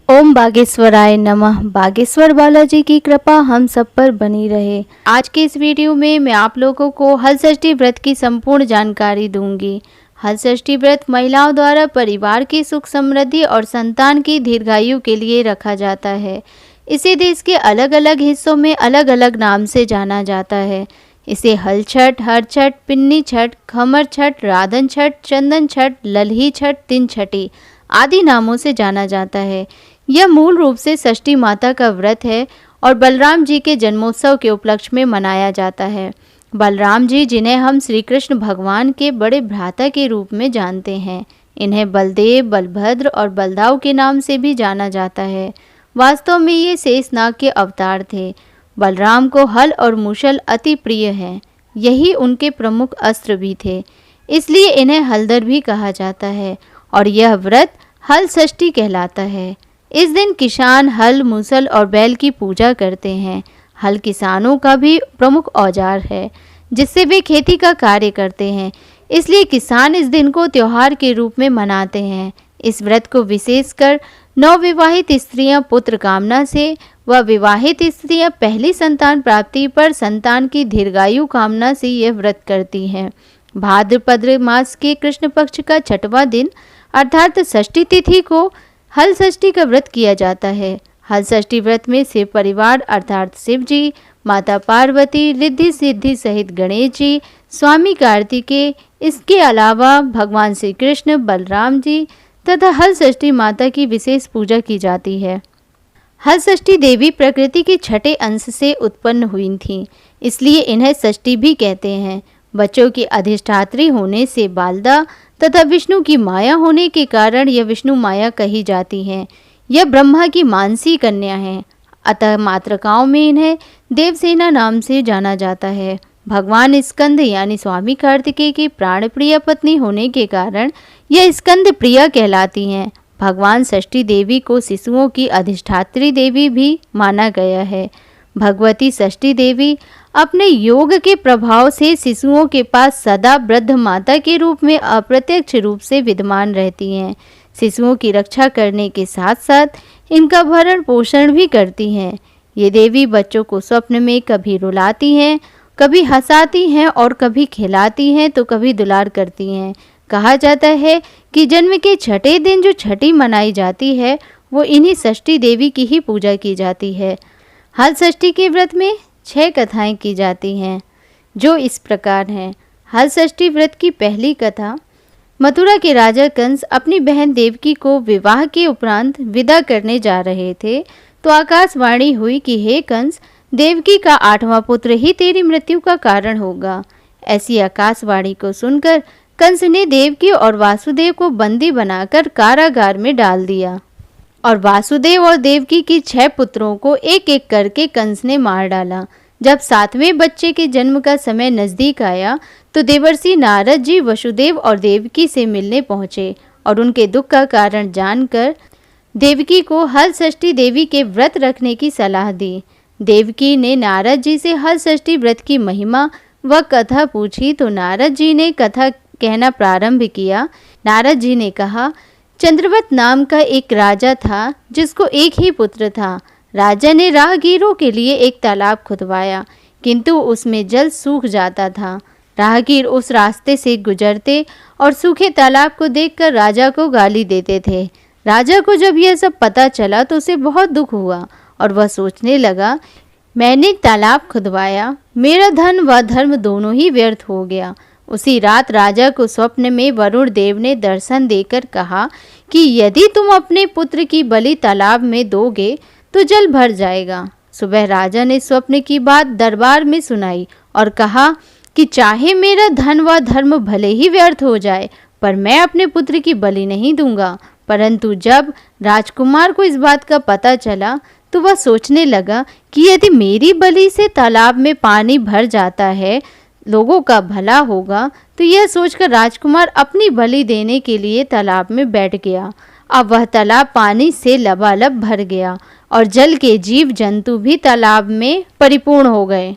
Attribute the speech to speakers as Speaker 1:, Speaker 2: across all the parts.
Speaker 1: ओम बागेश्वराय नमः। बागेश्वर बालाजी की कृपा हम सब पर बनी रहे। आज के इस वीडियो में मैं आप लोगों को हलषष्ठी व्रत की संपूर्ण जानकारी दूंगी। हलषष्ठी व्रत महिलाओं द्वारा परिवार की सुख समृद्धि और संतान की दीर्घायु के लिए रखा जाता है। इसे देश के अलग अलग हिस्सों में अलग अलग नाम से जाना जाता है। इसे हल छठ, हर छठ, पिन्नी छठ, खमर छठ, राधन छठ, चंदन छठ, लल्ही छठ, तीन छठी आदि नामों से जाना जाता है। यह मूल रूप से षष्ठी माता का व्रत है और बलराम जी के जन्मोत्सव के उपलक्ष्य में मनाया जाता है। बलराम जी, जिन्हें हम श्री कृष्ण भगवान के बड़े भ्राता के रूप में जानते हैं, इन्हें बलदेव, बलभद्र और बलदाव के नाम से भी जाना जाता है। वास्तव में ये शेषनाग के अवतार थे। बलराम को हल और मूसल अति प्रिय हैं। यही उनके प्रमुख अस्त्र भी थे, इसलिए इन्हें हलधर भी कहा जाता है और यह व्रत हल षष्ठी कहलाता है। इस दिन किसान हल, मूसल और बैल की पूजा करते हैं। हल किसानों का भी प्रमुख औजार है जिससे वे खेती का कार्य करते हैं, इसलिए किसान इस दिन को त्योहार के रूप में मनाते हैं। इस व्रत को विशेषकर नवविवाहित स्त्रियां पुत्र कामना से व विवाहित स्त्रियां पहली संतान प्राप्ति पर संतान की दीर्घायु कामना से यह व्रत करती हैं। भाद्रपद मास के कृष्ण पक्ष का छठवां दिन अर्थात षष्ठी तिथि को हल षष्ठी का व्रत किया जाता है। हल षष्ठी व्रत में शिव परिवार अर्थात शिव जी, माता पार्वती, रिद्धि सिद्धि सहित गणेश जी, स्वामी कार्तिकेय, इसके अलावा भगवान श्री कृष्ण, बलराम जी तथा हल षष्ठी माता की विशेष पूजा की जाती है। हल षष्ठी देवी प्रकृति के छठे अंश से उत्पन्न हुई थीं, इसलिए इन्हें षष्ठी भी कहते हैं। बच्चों की अधिष्ठात्री होने से बालदा तथा विष्णु की माया होने के कारण यह विष्णु माया कही जाती हैं। यह ब्रह्मा की मानसी कन्या है, अतः मातृकाओं में इन्हें देवसेना नाम से जाना जाता है। भगवान स्कंद यानी स्वामी कार्तिकेय की प्राणप्रिय पत्नी होने के कारण यह स्कंद प्रिया कहलाती हैं। भगवान षष्ठी देवी को शिशुओं की अधिष्ठात्री देवी भी माना गया है। भगवती षष्ठी देवी अपने योग के प्रभाव से शिशुओं के पास सदा वृद्ध माता के रूप में अप्रत्यक्ष रूप से विद्यमान रहती हैं। शिशुओं की रक्षा करने के साथ साथ इनका भरण पोषण भी करती हैं। ये देवी बच्चों को स्वप्न में कभी रुलाती हैं, कभी हंसाती हैं और कभी खिलाती हैं तो कभी दुलार करती हैं। कहा जाता है कि जन्म के छठे दिन जो छठी मनाई जाती है वो इन्हीं षष्ठी देवी की ही पूजा की जाती है। हल षष्ठी के व्रत में 6 कथाएं की जाती हैं जो इस प्रकार हैं। हल षष्ठी व्रत की पहली कथा, मथुरा के राजा कंस अपनी बहन देवकी को विवाह के उपरांत विदा करने जा रहे थे तो आकाशवाणी हुई कि हे कंस, देवकी का 8वां पुत्र ही तेरी मृत्यु का कारण होगा। ऐसी आकाशवाणी को सुनकर कंस ने देवकी और वासुदेव को बंदी बनाकर कारागार में डाल दिया और वासुदेव और देवकी की 6 पुत्रों को एक एक करके कंस ने मार डाला। जब 7वें बच्चे के जन्म का समय नजदीक आया तो देवर्षि नारद जी वसुदेव और देवकी से मिलने पहुँचे और उनके दुख का कारण जानकर देवकी को हल षष्ठी देवी के व्रत रखने की सलाह दी। देवकी ने नारद जी से हल षष्ठी व्रत की महिमा व कथा पूछी तो नारद जी ने कथा कहना प्रारंभ किया। नारद जी ने कहा, चंद्रवत नाम का एक राजा था जिसको एक ही पुत्र था। राजा ने राहगीरों के लिए एक तालाब खुदवाया, किंतु उसमें जल सूख जाता था। राहगीर उस रास्ते से गुजरते और सूखे तालाब को देखकर राजा को गाली देते थे। राजा को जब यह सब पता चला तो उसे बहुत दुख हुआ और वह सोचने लगा, मैंने तालाब खुदवाया, मेरा धन व धर्म दोनों ही व्यर्थ हो गया। उसी रात राजा को स्वप्न में वरुण देव ने दर्शन देकर कहा कि यदि तुम अपने पुत्र की बलि तालाब में दोगे तो जल भर जाएगा। सुबह राजा ने स्वप्न की बात दरबार में सुनाई और कहा कि चाहे मेरा धन व धर्म भले ही व्यर्थ हो जाए पर मैं अपने पुत्र की बलि नहीं दूंगा। परंतु जब राजकुमार को इस बात का पता चला तो वह सोचने लगा कि यदि मेरी बलि से तालाब में पानी भर जाता है, लोगों का भला होगा। तो यह सोचकर राजकुमार अपनी बलि देने के लिए तालाब में बैठ गया। अब वह तालाब पानी से लबालब भर गया और जल के जीव जंतु भी तालाब में परिपूर्ण हो गए।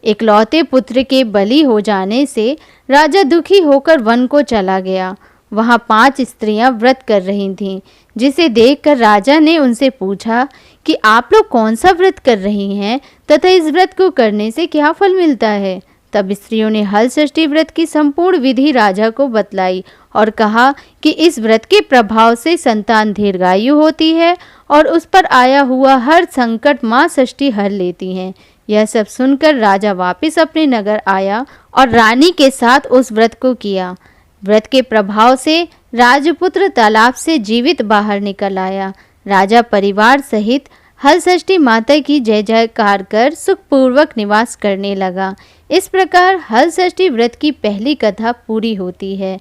Speaker 1: इकलौते पुत्र के बलि हो जाने से राजा दुखी होकर वन को चला गया। वहाँ 5 स्त्रियां व्रत कर रही थीं, जिसे देखकर राजा ने उनसे पूछा कि आप लोग कौन सा व्रत कर रही हैं तथा इस व्रत को करने से क्या फल मिलता है। तब स्त्रियों ने हलषष्ठी व्रत की संपूर्ण विधि राजा को बतलाई और कहा कि इस व्रत के प्रभाव से संतान दीर्घायु होती है और उस पर आया हुआ हर संकट माँ षष्ठी हर लेती हैं। यह सब सुनकर राजा वापस अपने नगर आया और रानी के साथ उस व्रत को किया। व्रत के प्रभाव से राजपुत्र तालाब से जीवित बाहर निकल आया। राजा परिवार सहित हलषष्ठी माता की जय जयकार कर सुखपूर्वक निवास करने लगा। इस प्रकार हलषष्ठी व्रत की पहली कथा पूरी होती है।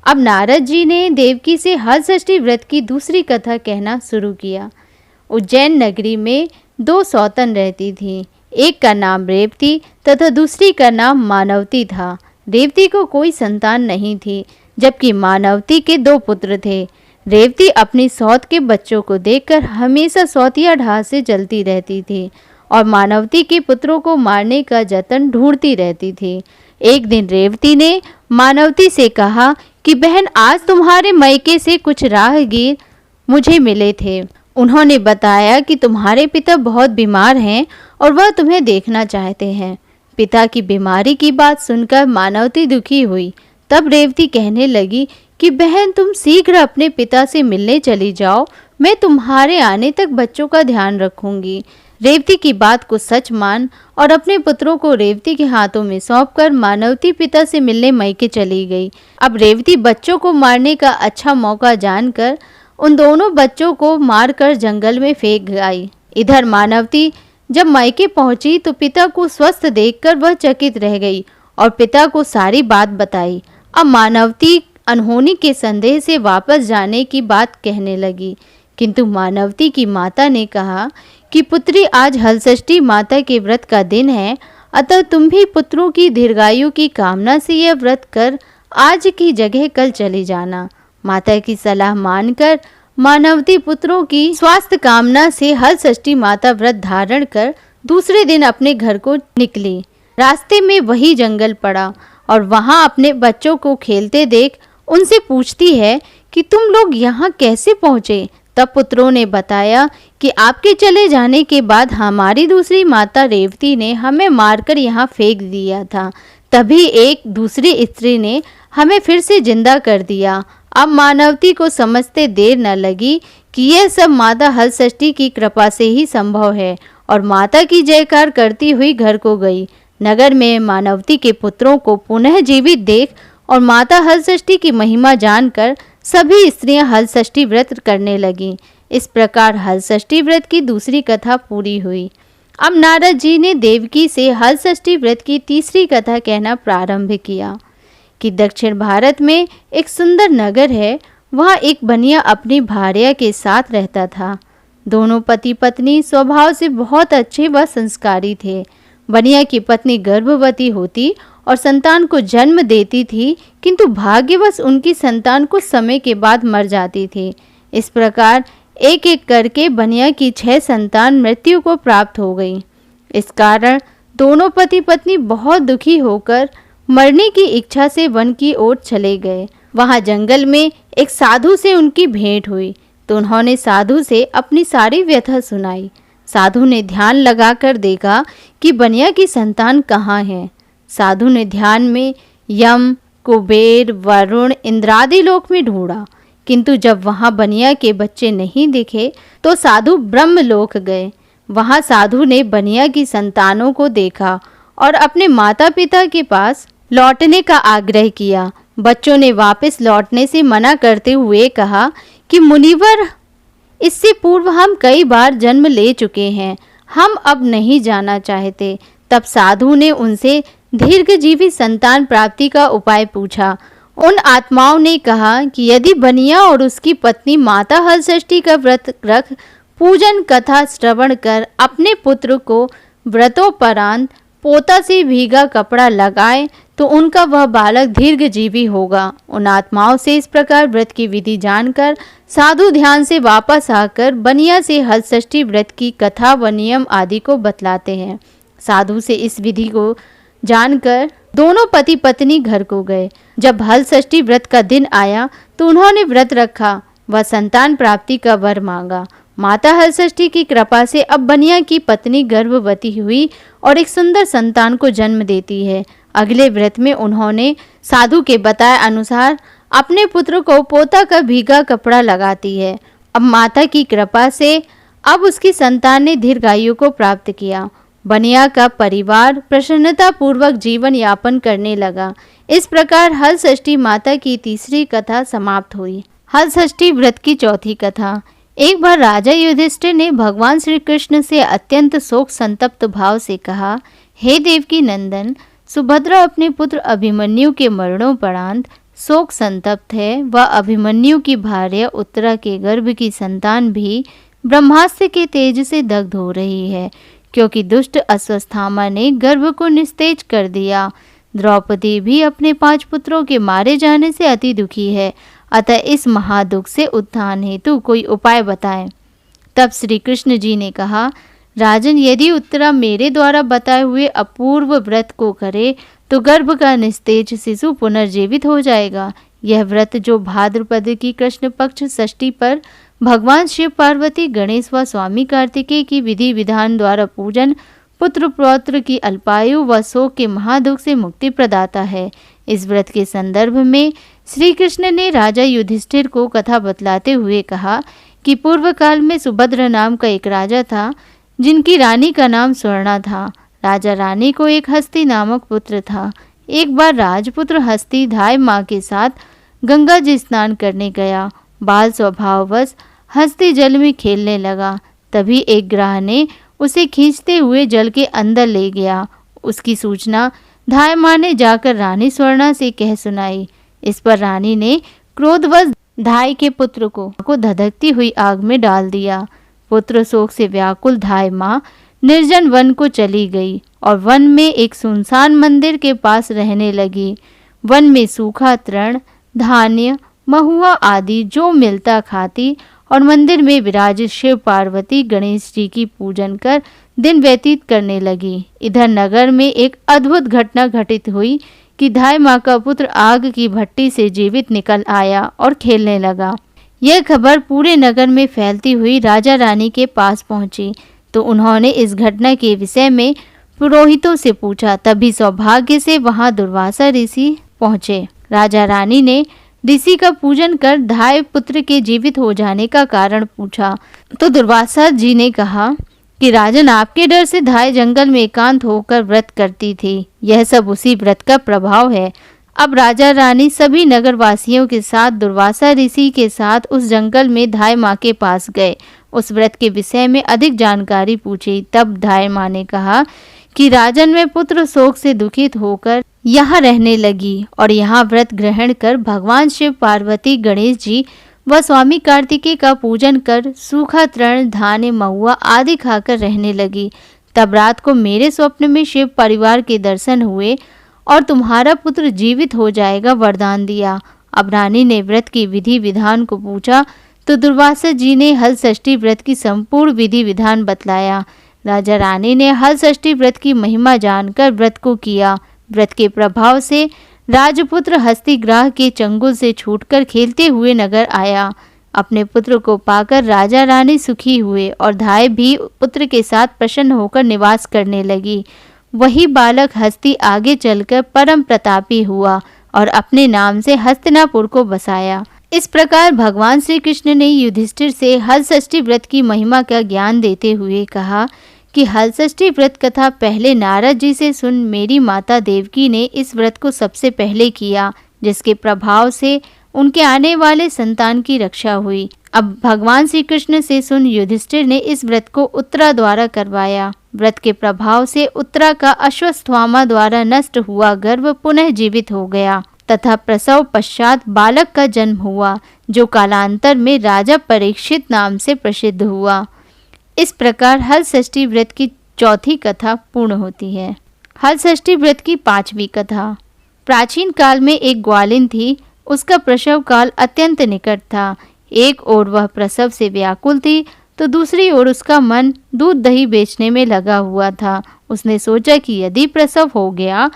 Speaker 1: अब नारद जी ने देवकी से हलषष्ठी व्रत की दूसरी कथा कहना शुरू किया। उज्जैन नगरी में 2 सौतन रहती थीं। एक का नाम रेवती तथा दूसरी का नाम मानवती था। रेवती को कोई संतान नहीं थी, जबकि मानवती के 2 पुत्र थे। रेवती अपनी सौत के बच्चों को देखकर हमेशा सौतिया ढाल से जलती रहती थी और मानवती के पुत्रों को मारने का जतन ढूंढती रहती थी। एक दिन रेवती ने मानवती से कहा कि बहन, आज तुम्हारे मायके से कुछ राहगीर मुझे मिले थे। उन्होंने बताया कि तुम्हारे पिता बहुत बीमार हैं और वह तुम्हें देखना चाहते हैं। पिता की बीमारी की बात सुनकर मानवती दुखी हुई। तब रेवती कहने लगी कि बहन, तुम शीघ्र अपने पिता से मिलने चली जाओ, मैं तुम्हारे आने तक बच्चों का ध्यान रखूंगी। रेवती की बात को सच मान और अपने पुत्रों को रेवती के हाथों में सौंपकर मानवती पिता से मिलने मायके चली गई। अब रेवती बच्चों को मारने का अच्छा मौका जानकर उन दोनों बच्चों को मारकर जंगल में फेंक आई। इधर मानवती जब मायके पहुंची तो पिता को स्वस्थ देखकर वह चकित रह गई और पिता को सारी बात बताई। अब मानवती अनहोनी के संदेह से वापस जाने की बात कहने लगी, किंतु मानवती की माता ने कहा कि पुत्री, आज हलषष्ठी माता के व्रत का दिन है, अतः तुम भी पुत्रों की दीर्घायु की कामना से यह व्रत कर आज की जगह कल चले जाना। माता की सलाह मानकर मानवती पुत्रों की स्वास्थ्य कामना से हलषष्ठी माता व्रत धारण कर दूसरे दिन अपने घर को निकली। रास्ते में वही जंगल पड़ा और वहां अपने बच्चों को खेलते देख उनसे पूछती है कि तुम लोग यहाँ कैसे पहुँचे। तब पुत्रों ने बताया कि आपके चले जाने के बाद हमारी दूसरी माता रेवती ने हमें मारकर यहाँ फेंक दिया था, तभी एक दूसरी स्त्री ने हमें फिर से जिंदा कर दिया। अब मानवती को समझते देर न लगी कि यह सब माता हलषष्ठी की कृपा से ही संभव है और माता की जयकार करती हुई घर को गई। नगर में मानवती के पुत्रों को पुनः जीवित देख और माता हलषष्ठी की महिमा जानकर सभी स्त्रियां हलषष्ठी व्रत करने लगीं। इस प्रकार हलषष्ठी व्रत की दूसरी कथा पूरी हुई। अब नारद जी ने देवकी से हलषष्ठी व्रत की तीसरी कथा कहना प्रारंभ किया कि दक्षिण भारत में एक सुंदर नगर है। वहाँ एक बनिया अपनी भार्या के साथ रहता था। दोनों पति पत्नी स्वभाव से बहुत अच्छे व संस्कारी थे। बनिया की पत्नी गर्भवती होती और संतान को जन्म देती थी, किंतु भाग्यवश उनकी संतान कुछ समय के बाद मर जाती थी। इस प्रकार एक एक करके बनिया की 6 संतान मृत्यु को प्राप्त हो गई। इस कारण दोनों पति पत्नी बहुत दुखी होकर मरने की इच्छा से वन की ओर चले गए। वहां जंगल में एक साधु से उनकी भेंट हुई तो उन्होंने साधु से अपनी सारी व्यथा सुनाई। साधु ने ध्यान लगाकर देखा कि बनिया की संतान कहाँ है। साधु ने ध्यान में यम, कुबेर, वरुण, इंद्रादि लोक में ढूंढा, किंतु जब वहां बनिया के बच्चे नहीं दिखे तो साधु ब्रह्मलोक गए। वहां साधु ने बनिया की संतानों को देखा और अपने माता पिता के पास लौटने का आग्रह किया। बच्चों ने वापस लौटने से मना करते हुए कहा कि मुनिवर, इससे पूर्व हम कई बार जन्म ले चुके हैं, हम अब नहीं जाना चाहते। तब साधु ने उनसे दीर्घजीवी संतान प्राप्ति का उपाय पूछा। उन आत्माओं ने कहा कि यदि बनिया और उसकी पत्नी माता हलषष्ठी का व्रत रख पूजन कथा श्रवण कर अपने पुत्र को व्रतोपरांत पोता से भीगा कपड़ा लगाए तो उनका वह बालक दीर्घजीवी होगा। उन आत्माओं से इस प्रकार व्रत की विधि जानकर साधु ध्यान से वापस आकर बनिया से हलषष्ठी व्रत की कथा व नियम आदि को बतलाते हैं। साधु से इस विधि को जानकर दोनों पति पत्नी घर को गए। जब हल षष्ठी व्रत का दिन आया तो उन्होंने व्रत रखा व संतान प्राप्ति का वर मांगा। माता हल षष्ठी की कृपा से अब बनिया की पत्नी गर्भवती हुई और एक सुंदर संतान को जन्म देती है। अगले व्रत में उन्होंने साधु के बताए अनुसार अपने पुत्र को पोता का भीगा कपड़ा लगाती है। अब माता की कृपा से अब उसकी संतान ने दीर्घायु को प्राप्त किया। बनिया का परिवार प्रसन्नता पूर्वक जीवन यापन करने लगा। इस प्रकार हल षष्ठी माता की तीसरी कथा समाप्त हुई। हल षष्ठी व्रत की चौथी कथा। एक बार राजा युधिष्ठिर ने भगवान श्री कृष्ण से अत्यंत शोक संतप्त भाव से कहा, हे देवकी नंदन, सुभद्रा अपने पुत्र अभिमन्यु के मरणोपरांत शोक संतप्त है। वह अभिमन्यु की भार्या उत्तरा के गर्भ की संतान भी ब्रह्मास्त्र के तेज से दग्ध हो रही है, क्योंकि दुष्ट अश्वत्थामा ने गर्भ को निस्तेज कर दिया। द्रौपदी भी अपने 5 पुत्रों के मारे जाने से अति दुखी है। अतः इस महादुख से उत्थान हेतु कोई उपाय बताएं। तब श्री कृष्ण जी ने कहा, राजन, यदि उत्तरा मेरे द्वारा बताए हुए अपूर्व व्रत को करे तो गर्भ का निस्तेज शिशु पुनर्जीवित हो जाएगा। यह व्रत जो भाद्रपद की कृष्ण पक्ष षष्ठी पर भगवान शिव, पार्वती, गणेश व स्वामी कार्तिकेय की विधि विधान द्वारा पूजन पुत्र पौत्र की अल्पायु व शोक के महादुख से मुक्ति प्रदाता है। इस व्रत के संदर्भ में श्री कृष्ण ने राजा युधिष्ठिर को कथा बतलाते हुए कहा कि पूर्व काल में सुभद्रा नाम का एक राजा था, जिनकी रानी का नाम स्वर्णा था। राजा रानी को एक हस्ती नामक पुत्र था। एक बार राजपुत्र हस्ती धाय माँ के साथ गंगा जी स्नान करने गया। बाल स्वभाववश हस्ती जल में खेलने लगा। तभी एक ग्राह ने उसे खींचते हुए जल के अंदर ले गया। उसकी सूचना धाय माँ ने जाकर रानी स्वर्णा से कह सुनाई। इस पर रानी ने क्रोधवश धाय के पुत्र को धधकती हुई आग में डाल दिया। पुत्र शोक से व्याकुल धाय माँ निर्जन वन को चली गई और वन में एक सुनसान मंदिर के पास रहने लगी। वन में सूखा तृण, धान्य, महुआ आदि जो मिलता खाती और मंदिर में विराजित शिव, पार्वती, गणेश जी की पूजन कर दिन व्यतीत करने लगी। इधर नगर में एक अद्भुत घटना घटित हुई कि धाय माँ का पुत्र आग की भट्टी से जीवित निकल आया और खेलने लगा। यह खबर पूरे नगर में फैलती हुई राजा रानी के पास पहुंची तो उन्होंने इस घटना के विषय में पुरोहितों से पूछा। तभी सौभाग्य से वहां दुर्वासा ऋषि पहुंचे। राजा रानी ने ऋषि का पूजन कर धाय पुत्र के जीवित हो जाने का कारण पूछा तो दुर्वासा जी ने कहा कि राजन, आपके डर से धाय जंगल में एकांत होकर व्रत करती थी। यह सब उसी व्रत का प्रभाव है। अब राजा रानी सभी नगरवासियों के साथ दुर्वासा ऋषि के साथ उस जंगल में धाय माँ के पास गए। उस व्रत के विषय में अधिक जानकारी पूछी। तब धाय माँ ने कहा कि राजन, मैं पुत्र शोक से दुखित होकर यहाँ रहने लगी और यहाँ व्रत ग्रहण कर भगवान शिव, पार्वती, गणेश जी व स्वामी कार्तिकेय का पूजन कर सूखा तृण, धान्य, महुआ आदि खाकर रहने लगी। तब रात को मेरे स्वप्न में शिव परिवार के दर्शन हुए और तुम्हारा पुत्र जीवित हो जाएगा वरदान दिया। अब रानी ने व्रत की विधि विधान को पूछा तो दुर्वासा जी ने हल षष्ठी व्रत की संपूर्ण विधि विधान बतलाया। राजा रानी ने हल षष्ठी व्रत की महिमा जानकर व्रत को किया। व्रत के प्रभाव से राजपुत्र हस्तिग्राह के चंगुल से छूटकर खेलते हुए नगर आया। अपने पुत्र को पाकर राजा रानी सुखी हुए और धाय भी पुत्र के साथ प्रसन्न होकर निवास करने लगी। वही बालक हस्ती आगे चलकर परम प्रतापी हुआ और अपने नाम से हस्तिनापुर को बसाया। इस प्रकार भगवान श्री कृष्ण ने युधिष्ठिर से हल षष्ठी व्रत की महिमा का ज्ञान देते हुए कहा कि हल षष्ठी व्रत कथा पहले नारद जी से सुन मेरी माता देवकी ने इस व्रत को सबसे पहले किया, जिसके प्रभाव से उनके आने वाले संतान की रक्षा हुई। अब भगवान श्री कृष्ण से सुन युधिष्ठिर ने इस व्रत को उत्तरा द्वारा करवाया। व्रत के प्रभाव से उत्तरा का अश्वत्थामा द्वारा नष्ट हुआ गर्भ पुनः जीवित हो गया तथा प्रसव पश्चात बालक का जन्म हुआ, जो कालांतर में राजा परीक्षित नाम से प्रसिद्ध हुआ। इस प्रकार हल षष्ठी व्रत की चौथी कथा पूर्ण होती है। हल षष्ठी व्रत की पांचवी कथा। प्राचीन काल में एक ग्वालिन थी। उसका प्रसव काल अत्यंत निकट था। एक ओर वह प्रसव से व्याकुल थी तो दूसरी ओर उसका मन दूध दही बेचने में लगा हुआ था। उसने सोचा कि यदि प्रसव हो गया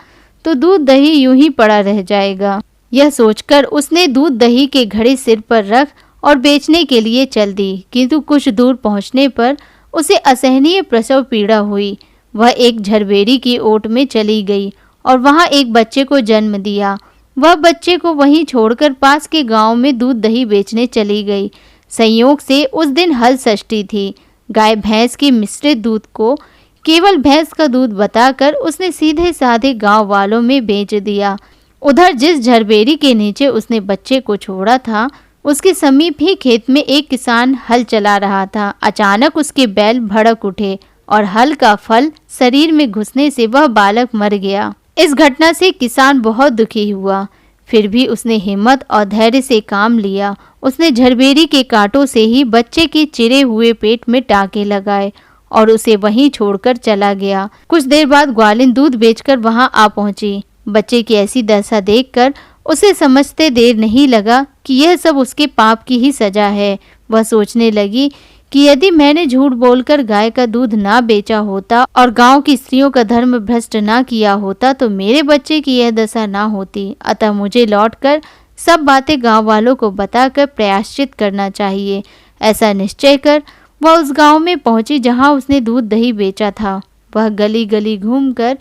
Speaker 1: तो दूध दही यूं ही पड़ा रह जाएगा। यह सोचकर उसने दूध दही के घड़े सिर पर रख और बेचने के लिए चल दी, किंतु कुछ दूर पहुंचने पर उसे असहनीय प्रसव पीड़ा हुई। वह एक झरबेरी की ओट में चली गई और वहां एक बच्चे को जन्म दिया। वह बच्चे को वहीं छोड़कर पास के गांव में दूध दही बेचने चली गई। संयोग से उस दिन हल षष्ठी थी। गाय भैंस के मिश्रित दूध को केवल भैंस का दूध बताकर उसने सीधे साधे गांव वालों में बेच दिया। उधर जिस झरबेरी के नीचे उसने बच्चे को छोड़ा था, उसके समीप ही खेत में एक किसान हल चला रहा था। अचानक उसके बैल भड़क उठे और हल का फल शरीर में घुसने से वह बालक मर गया। इस घटना से किसान बहुत दुखी हुआ, फिर भी उसने हिम्मत और धैर्य से काम लिया। उसने झरबेरी के कांटों से ही बच्चे के चिरे हुए पेट में टाँके लगाए और उसे वहीं छोड़कर चला गया। कुछ देर बाद ग्वालिन दूध बेचकर वहां आ पहुंची। बच्चे की ऐसी दशा देखकर उसे समझते देर नहीं लगा कि यह सब उसके पाप की ही सजा है। वह सोचने लगी कि यदि मैंने झूठ बोलकर गाय का दूध ना बेचा होता और गांव की स्त्रियों का धर्म भ्रष्ट ना किया होता तो मेरे बच्चे की यह दशा ना होती। अतः मुझे लौटकर सब बातें गांव वालों को बताकर प्रायश्चित करना चाहिए। ऐसा निश्चय कर वह उस गांव में पहुंची जहां उसने दूध दही बेचा था। वह गली गली घूमकर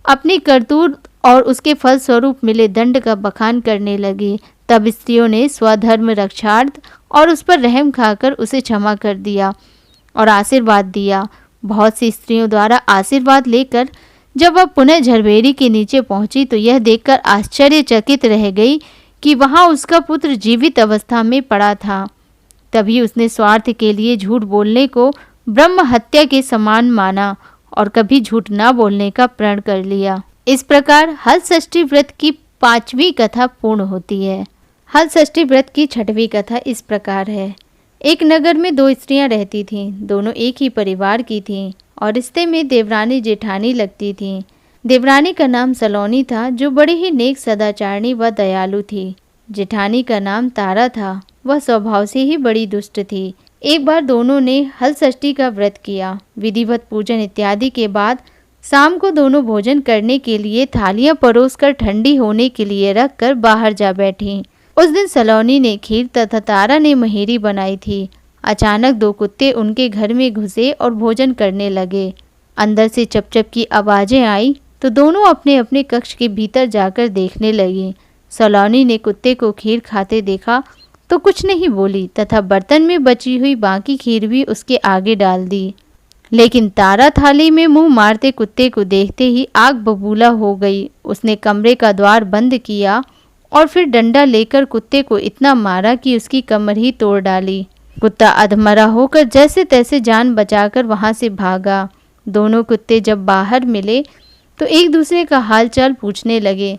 Speaker 1: अपनी करतूत और उसके फल स्वरूप मिले दंड का बखान करने लगी। तब स्त्रियों ने स्वधर्म रक्षार्थ और उस पर रहम खाकर उसे क्षमा कर दिया और आशीर्वाद दिया। बहुत सी स्त्रियों द्वारा आशीर्वाद लेकर जब वह पुनः झरबेरी के नीचे पहुंची तो यह देखकर आश्चर्यचकित रह गई कि वहां उसका पुत्र जीवित अवस्था में पड़ा था। तभी उसने स्वार्थ के लिए झूठ बोलने को ब्रह्म हत्या के समान माना और कभी झूठ न बोलने का प्रण कर लिया। इस प्रकार हल षष्ठी व्रत की 5वीं कथा पूर्ण होती है। हल षष्ठी व्रत की 6वीं कथा इस प्रकार है। एक नगर में 2 स्त्रियां रहती थीं। दोनों एक ही परिवार की थीं और रिश्ते में देवरानी जेठानी लगती थीं। देवरानी का नाम सलोनी था, जो बड़ी ही नेक, सदाचारणी व दयालु थी। जेठानी का नाम तारा था। वह स्वभाव से ही बड़ी दुष्ट थी। एक बार दोनों ने हल षष्ठी का व्रत किया। विधिवत पूजन इत्यादि के बाद शाम को दोनों भोजन करने के लिए थालियां परोसकर ठंडी होने के लिए रखकर बाहर जा बैठी। उस दिन सलोनी ने खीर तथा तारा ने महेरी बनाई थी। अचानक 2 कुत्ते उनके घर में घुसे और भोजन करने लगे। अंदर से चप-चप की आवाजें आई तो दोनों अपने अपने कक्ष के भीतर जाकर देखने लगी। सलोनी ने कुत्ते को खीर खाते देखा तो कुछ नहीं बोली तथा बर्तन में बची हुई बाकी खीर भी उसके आगे डाल दी। लेकिन तारा थाली में मुंह मारते कुत्ते को देखते ही आग बबूला हो गई। उसने कमरे का द्वार बंद किया और फिर डंडा लेकर कुत्ते को इतना मारा कि उसकी कमर ही तोड़ डाली। कुत्ता अधमरा होकर जैसे तैसे जान बचाकर वहां से भागा। दोनों कुत्ते जब बाहर मिले तो एक दूसरे का हाल चाल पूछने लगे।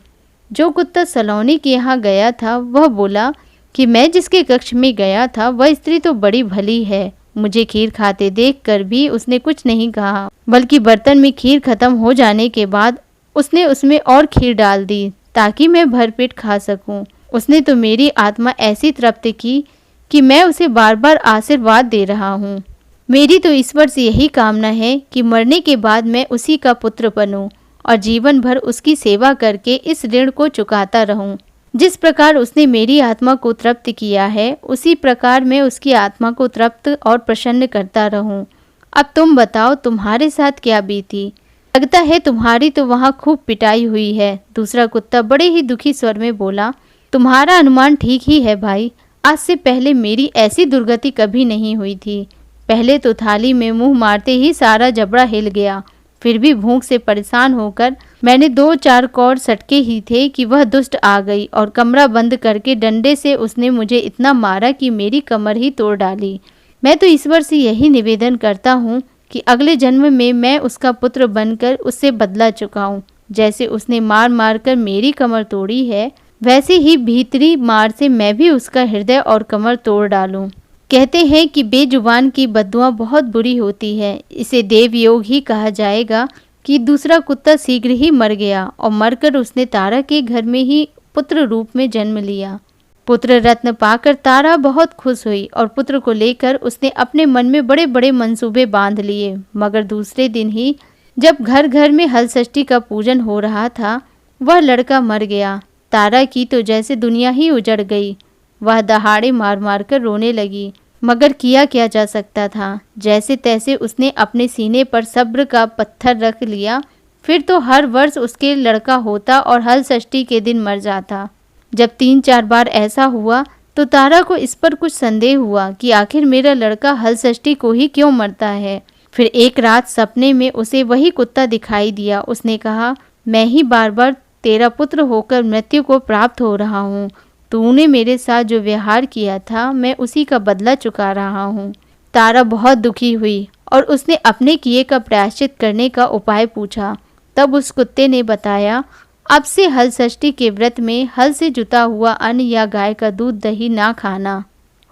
Speaker 1: जो कुत्ता सलोनी के यहाँ गया था वह बोला कि मैं जिसके कक्ष में गया था वह स्त्री तो बड़ी भली है। मुझे खीर खाते देखकर भी उसने कुछ नहीं कहा, बल्कि बर्तन में खीर खत्म हो जाने के बाद उसने उसमें और खीर डाल दी ताकि मैं भरपेट खा सकूं। उसने तो मेरी आत्मा ऐसी तृप्त की कि मैं उसे बार बार आशीर्वाद दे रहा हूँ। मेरी तो ईश्वर से यही कामना है कि मरने के बाद मैं उसी का पुत्र बनूं और जीवन भर उसकी सेवा करके इस ऋण को चुकाता रहूं। जिस प्रकार उसने मेरी आत्मा को तृप्त किया है उसी प्रकार मैं उसकी आत्मा को तृप्त और प्रसन्न करता रहूं। अब तुम बताओ, तुम्हारे साथ क्या बीती? लगता है तुम्हारी तो वहाँ खूब पिटाई हुई है। दूसरा कुत्ता बड़े ही दुखी स्वर में बोला, तुम्हारा अनुमान ठीक ही है भाई। आज से पहले मेरी ऐसी दुर्गति कभी नहीं हुई थी। पहले तो थाली में मुंह मारते ही सारा जबड़ा हिल गया। फिर भी भूख से परेशान होकर मैंने 2-4 कौर सटके ही थे कि वह दुष्ट आ गई और कमरा बंद करके डंडे से उसने मुझे इतना मारा कि मेरी कमर ही तोड़ डाली। मैं तो ईश्वर से यही निवेदन करता हूँ कि अगले जन्म में मैं उसका पुत्र बनकर उससे बदला चुकाऊं। जैसे उसने मार मार कर मेरी कमर तोड़ी है वैसे ही भीतरी मार से मैं भी उसका हृदय और कमर तोड़ डालूं। कहते हैं कि बेजुबान की बद्दुआ बहुत बुरी होती है। इसे देव योग ही कहा जाएगा कि दूसरा कुत्ता शीघ्र ही मर गया और मरकर उसने तारा के घर में ही पुत्र रूप में जन्म लिया। पुत्र रत्न पाकर तारा बहुत खुश हुई और पुत्र को लेकर उसने अपने मन में बड़े बड़े मंसूबे बांध लिए। मगर दूसरे दिन ही जब घर घर में हल षष्ठी का पूजन हो रहा था वह लड़का मर गया। तारा की तो जैसे दुनिया ही उजड़ गई। वह दहाड़े मार मार कर रोने लगी, मगर किया क्या जा सकता था। जैसे तैसे उसने अपने सीने पर सब्र का पत्थर रख लिया। फिर तो हर वर्ष उसके लड़का होता और हल षष्ठी के दिन मर जाता। जब 3-4 बार ऐसा हुआ तो तारा को इस पर कुछ संदेह हुआ कि आखिर मेरा लड़का हल षष्ठी को ही क्यों मरता है। फिर एक रात सपने में उसे वही कुत्ता दिखाई दिया। उसने कहा, मैं ही बार बार तेरा पुत्र होकर मृत्यु को प्राप्त हो रहा हूँ। तूने मेरे साथ जो व्यवहार किया था, मैं उसी का बदला चुका रहा हूँ। तारा बहुत दुखी हुई और उसने अपने किए का प्रायश्चित करने का उपाय पूछा। तब उस कुत्ते ने बताया, अब से हल षष्ठी के व्रत में हल से जुता हुआ अन्न या गाय का दूध दही ना खाना,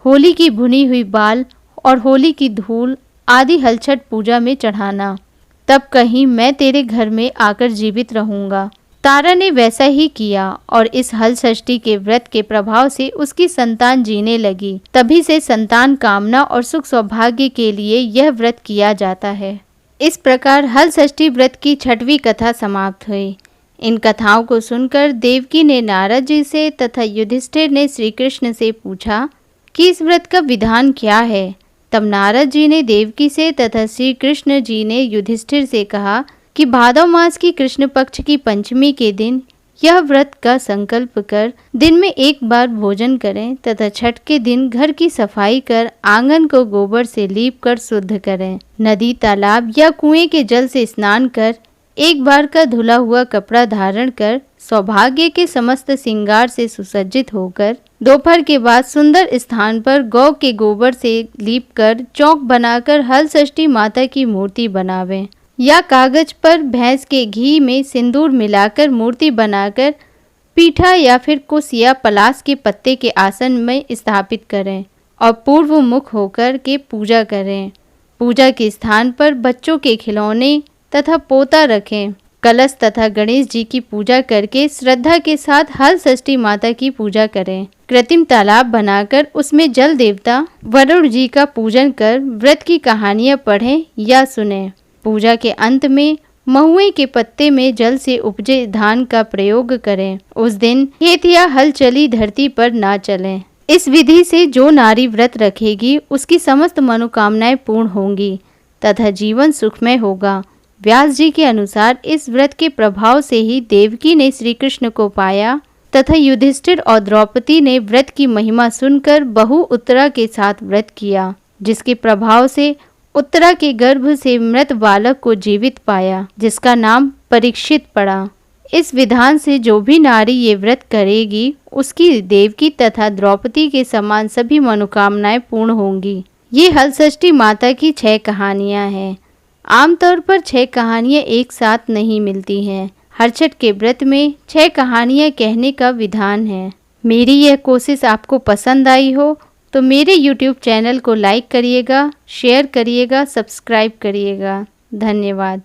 Speaker 1: होली की भुनी हुई बाल और होली की धूल आदि हल छठ पूजा में चढ़ाना, तब कहीं मैं तेरे घर में आकर जीवित रहूंगा। तारा ने वैसा ही किया और इस हल षष्ठी के व्रत के प्रभाव से उसकी संतान जीने लगी। तभी से संतान कामना और सुख सौभाग्य के लिए यह व्रत किया जाता है। इस प्रकार हल षष्ठी व्रत की 6वीं कथा समाप्त हुई। इन कथाओं को सुनकर देवकी ने नारद जी से तथा युधिष्ठिर ने श्री कृष्ण से पूछा कि इस व्रत का विधान क्या है। तब नारद जी ने देवकी से तथा श्री कृष्ण जी ने युधिष्ठिर से कहा कि भादव मास की कृष्ण पक्ष की पंचमी के दिन यह व्रत का संकल्प कर दिन में एक बार भोजन करें तथा छठ के दिन घर की सफाई कर आंगन को गोबर से लीप कर शुद्ध करें। नदी, तालाब या कुएं के जल से स्नान कर एक बार का धुला हुआ कपड़ा धारण कर सौभाग्य के समस्त श्रृंगार से सुसज्जित होकर दोपहर के बाद सुंदर स्थान पर गौ के गोबर से लीप कर चौक बनाकर हल षष्ठी माता की मूर्ति बनावें या कागज पर भैंस के घी में सिंदूर मिलाकर मूर्ति बनाकर पीठा या फिर कुश या पलास के पत्ते के आसन में स्थापित करें और पूर्व मुख होकर के पूजा करें। पूजा के स्थान पर बच्चों के खिलौने तथा पोता रखें। कलश तथा गणेश जी की पूजा करके श्रद्धा के साथ हल षष्ठी माता की पूजा करें। कृत्रिम तालाब बनाकर उसमें जल देवता वरुण जी का पूजन कर व्रत की कहानियां पढ़ें या सुनें। पूजा के अंत में महुए के पत्ते में जल से उपजे धान का प्रयोग करें। उस दिन खेत या हल चली धरती पर ना चलें। इस विधि से जो नारी व्रत रखेगी उसकी समस्त मनोकामनाएं पूर्ण होंगी तथा जीवन सुखमय होगा। व्यास जी के अनुसार इस व्रत के प्रभाव से ही देवकी ने श्री कृष्ण को पाया तथा युधिष्ठिर और द्रौपदी ने व्रत की महिमा सुनकर बहु उत्तरा के साथ व्रत किया, जिसके प्रभाव से उत्तरा के गर्भ से मृत बालक को जीवित पाया, जिसका नाम परीक्षित पड़ा। इस विधान से जो भी नारी ये व्रत करेगी उसकी देवकी तथा द्रौपदी के समान सभी मनोकामनाएं पूर्ण होंगी। ये हल षष्ठी माता की 6 कहानियां हैं। आमतौर पर 6 कहानियां एक साथ नहीं मिलती हैं। हर छठ के व्रत में 6 कहानियां कहने का विधान है। मेरी यह कोशिश आपको पसंद आई हो तो मेरे YouTube चैनल को लाइक करिएगा, शेयर करिएगा, सब्सक्राइब करिएगा। धन्यवाद।